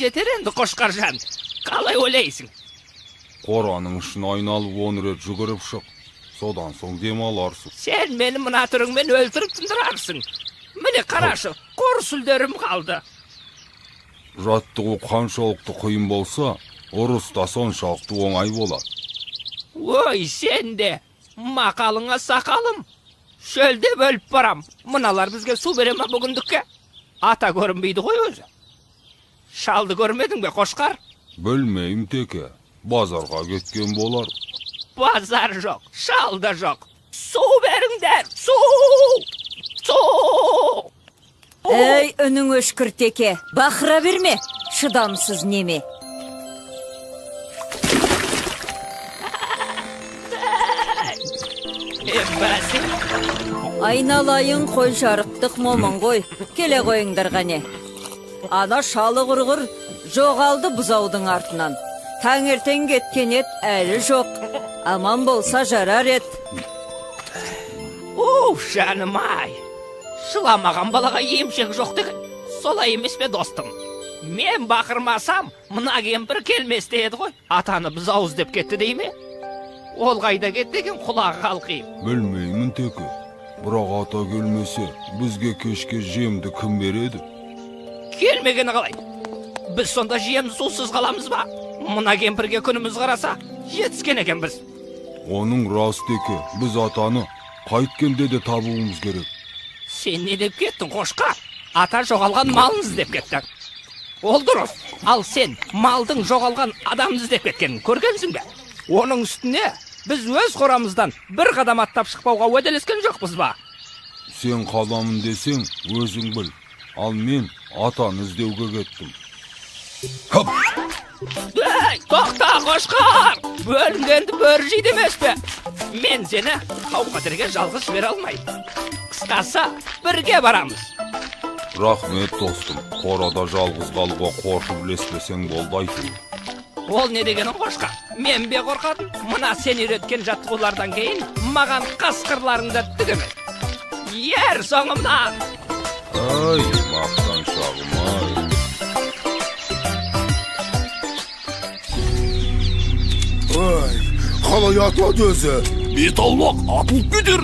жетер енді Қошқаржан. Қалай ойлайсың? Қораның ішін айналып 10 рет жүгіріп шық. Содан соң демаларсың. Сен мені мына түріңмен өлтіріп тындырарсың. Міне қарашы, қор сүлдерім қалды. Жаттығу қаншалықты қиын болса, ұрыс та соншалықты оңай болады. Ой, сен де, мақалыңа сақалым. Шөлде бөліп барам. Мыналар бізге су бере ма бүгіндікке? Ата көрінбейді ғой өзі. Шалды көрмедің бе, Қошқар? Білмеймін теке, базарға кеткен болар. Базар жоқ, шал да жоқ. Су беріңдер, су! Су! Ей, үнің өшкір теке, бақыра берме, шыдамсыз неме. Айналайын қой жарықтық момын ғой, келе қойыңдар ғане. Ана шалы құрғыр жоғалды бұзаудың артынан. Таңертең кеткен ет әлі жоқ, аман болса жарар ет. Жаным ай, шыламаған балаға емшек жоқ деген, солай емес пе достым? Мен бақырмасам, мына кемпір келместе еді ғой, атаны бұзауыз деп кетті дей ме? Ол қайда кетті деген құлағы қалқиып. Білмеймін теке, бірақ ата келмесе, бізге кешке жемді кім береді? Келмегені қалай? Біз сонда жем сусыз қаламыз ба? Мына кемпірге күніміз қараса, жетіскен екен біз. Оның рас теке, біз атаны қайткенде де табуымыз керек. Сен не деп кеттің, Қошқар? Ата жоғалған малын іздеп кеттің. Ол дұрыс. Ал сен малдың жоғалған адамды іздеп кеткенін көргенсің бе? Оның үстіне біз өз қорамыздан бір қадам аттап шықпауға уәделескен жоқпыз ба? Сен қадамын десең, өзің біл. Ал мен атаны іздеуге кеттім. Хоп! Тоқта, Қошқар! Бөлінгенді бөрі жейді емес пе? Мен сені қауқатерге жалғыз жібере алмаймын. Қысқасы, бірге барамыз. Рахмет достым, қорада жалғыз қалуға қорқып ілеспесең болды айту. Ол не дегенің, Қошқар? Мен бе қорқадым? Мына сен үйреткен жаттығулардан кейін маған қасқырларыңды түгемеді. Ер соңымнан! Ай, мақтаншағым ай. Ой, қалай атылады өзі? Бет алмақ, атылып кетер.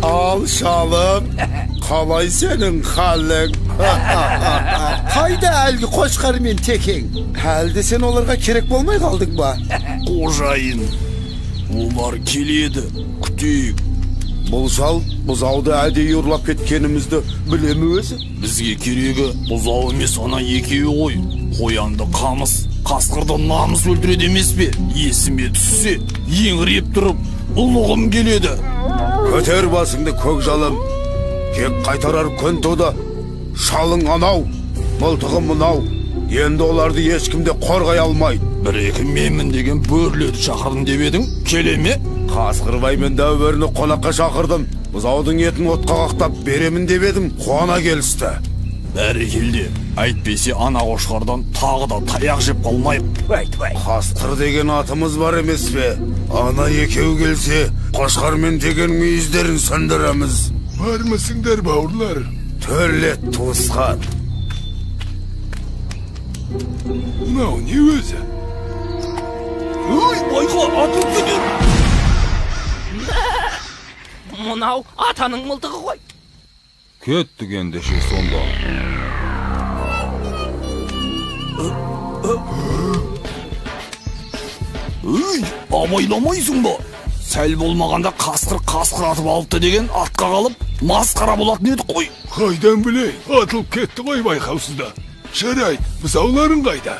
Ал шалым, қалай сенің қалың? Қайда әлгі Қошқар мен текең? Әлде сен оларға керек болмай қалдың ба? Қожайын, олар келеді, күтейік. Бұл шал бұзауды әдейі ұрлап кеткенімізді білемі өзі? Бізге керегі бұзау емес, ана екеуі ғой. Қоянды қамыс, қасқырды намыс өлтіреді емес пе? Есіме түссе, еңіреп тұрып, ұлығым келеді. Көтер басыңды көк жалым, кек қайтарар күн туды. Шалың анау, мылтығым мынау. Енді оларды ешкімде қорғай алмайды. Бір-екі менмін деген бөрледі шақырдың деп едің, келе ме? Қасқырбай мен дәуіріні қонаққа шақырдым. Бұзаудың етін отқа қақтап беремін деп едім, қуана келісті. Бәрекелде, әйтпесе ана Қошқардан тағы да таяқ жеп қалмайық. Қасқыр деген атымыз бар емес пе? Ана екеу келсе, Қошқар мен деген мүйіздерін сындырамыз. Бармысыңдар бауырлар? Төрлет туысқан. Мынау не өзі? Ой, байқа, атып кетер. Мынау атаның мылтығы ғой. Кеттік ендеше сонда. Өй, абайламайсың ба? Сәл болмағанда қасқыр атып алыпты деген атқа қалып, масқара болатын еді қой. Қайдан білей, атылып кетті ғой байқаусызда. Жарай, бұзауларың қайда?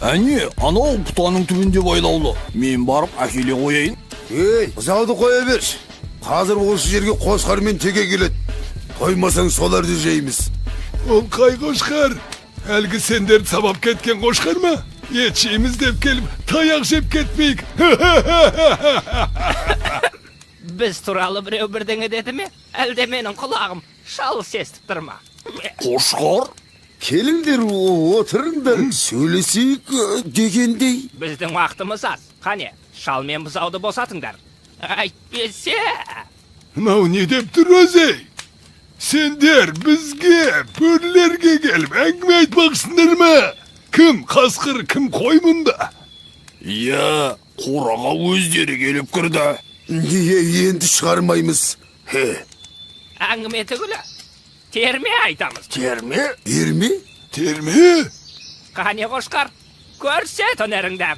Әне, анау бұтаның түбінде байлаулы. Мен барып әкеле қояйын. Ей, бұзауды қоя берші. Қазір осы жерге Қошқар мен теке келеді. Қоймасаң соларды жейміз. Ол қай Қошқар? Әлгі сендерді сабап кеткен Қошқар ма? Ет жейміз деп келіп, таяқ жеп кетмейік. Біз туралы біреу бірдеңе деді ме? Әлде менің құлағым шалыс естіп тұр ма? Қошқар? Келіңдер, отырыңдар, сөйлесейік дегендей. Біздің уақытымыз аз. Қане, шал мен бұзауды босатыңдар. Әйтпесе... Мынау не деп тұр өзі? Sender bizge, börlerge gelip ängime aytmaksındır mı? Kim kaskır, kim koy bunda? Iya, қораға өздері келіп кірді. Niye endi çıkarmayımız? He, Әңгіме түгілі. Терме айтамыз. Терме? mi? Termi? Қане қошқар, көрсет өнеріңді.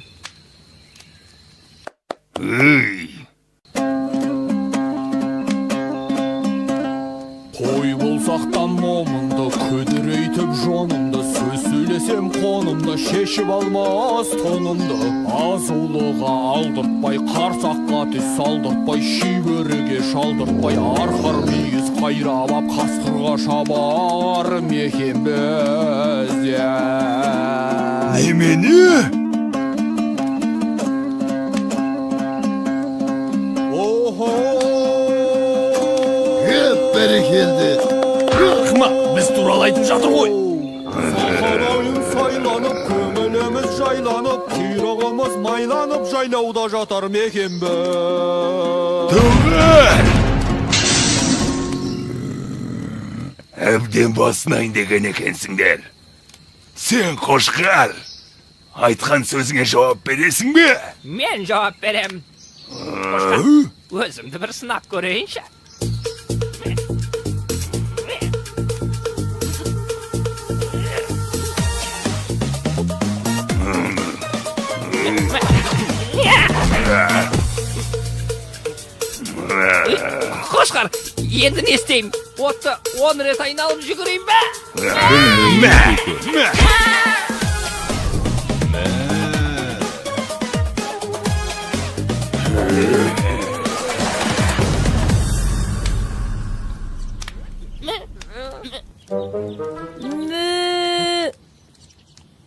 Қой болсақтан момынды, көдірейтіп жонымды, сөз сөйлесем қонымды, шешіп алмас тонымды. Азулыға алдыртпай, қарсаққа тез салдыртпай, шибөріге шалдыртпай, арқар мүйіз қайрап ап, қасқырға шабар мекен бізде. Nemeni? Hep beri geldi. Қыма, біз туралы айтып жатыр ғой. Сахарайын сайланып, көңіліміз жайланып, құйрығымыз майланып, жайлауда жатар мекен біз. Tövbe! Әбден басынайын деген екенсіңдер. Сен қошқар, айтқан сөзіңе жауап бересің бе? Мен жауап берем. Қошқар, өзімді бір сынап көрейінші. Қошқар, енді не істеймін? Отты 10 рет айналып жүгірейін бе?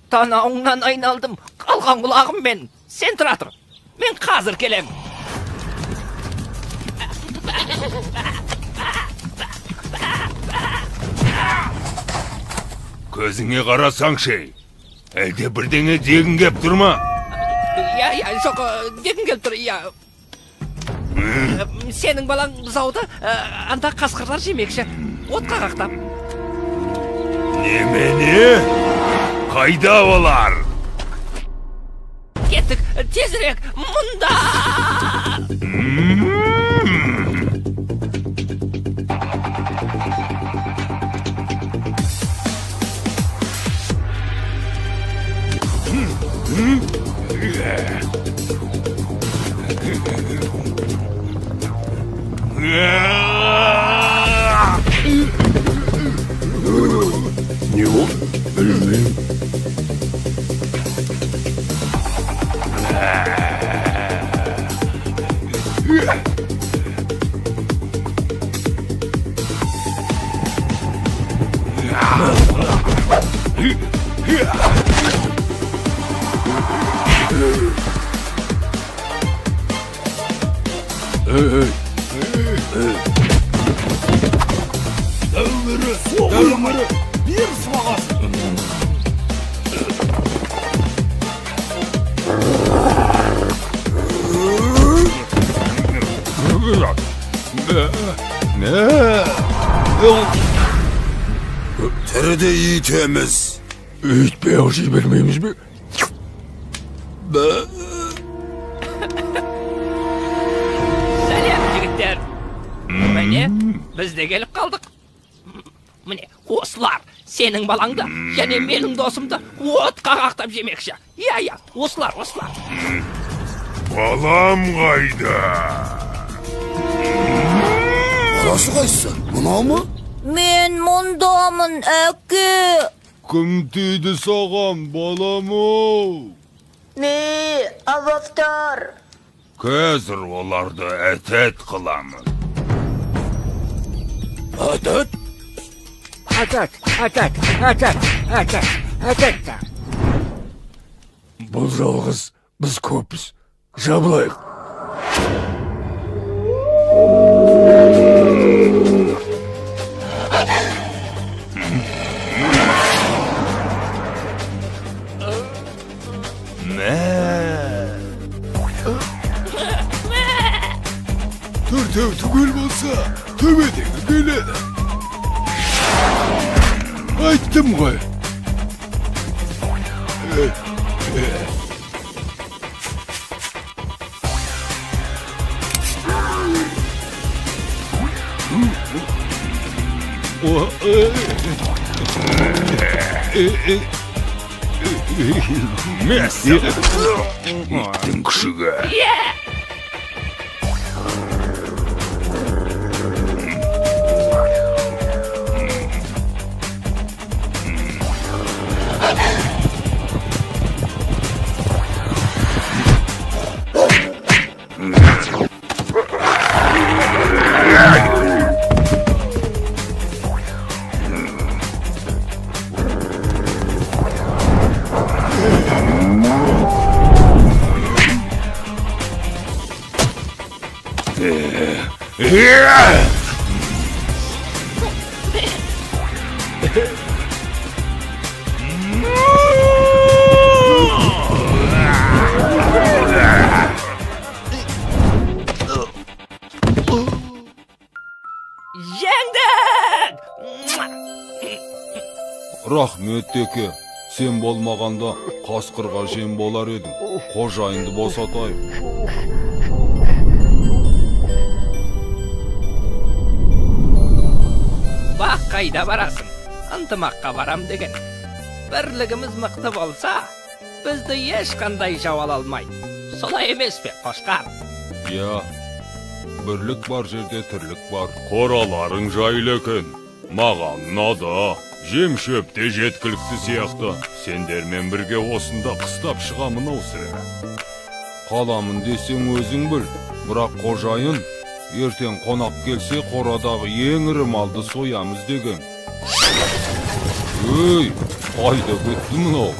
Танауыңнан айналдым, қалған құлағым мен. Сен тұра тұр, мен қазір келем. Көзіңе қарасаң шей, әлде бірдеңе дегін кеп тұрма? Жоқ, дегім келіп тұр, Сенің балаң бұзауды анда қасқырлар жемекші. Отқа қақтап. Немені? Қайда олар? Кеттік, тезірек, мұнда! Не ол? Bir sıvağasın. Terede iyi temiz. Hiçbir şey vermeyimiz mi? Сәлем, жігіттер. Міне, біз де келіп қалдық. Міне, осылар сенің балаңды, және менің досымды отқа қақтап жемекші. Осылар. Балам қайда? Burası kaysa, buna mı? Мен мұндамын, әке. Kim dedi sağam balamı? Не, аваптар. Қазір оларды әтет қыламыз. Әтет? Әтет. Бұл жалғыз біз көпіз. Жабылайық. Түгел болса, төбедегі келеді. айттым ғой. Иттің күшігі. Жеңдік! Рахмет теке. Сен болмағанда қасқырға жем болар едің. Қожайынды босатайық. Бақ қайда барасың? Ынтымаққа барам деген. Бірлігіміз мықты болса, бізді ешқандай жау ала алмайды. Солай емес пе, Қошқар? Я, бірлік бар жерде тірлік бар. Қораларың жайлы екен. Маған ұнады. Жем шөпте жеткілікті сияқты. Сендермен бірге осында қыстап шығамын осыра. Қаламын десең өзің біл. Бірақ қожайын, ертең қонақ келсе қорадағы ең ірі малды соямыз деген. Өй, қайда кетті мынау?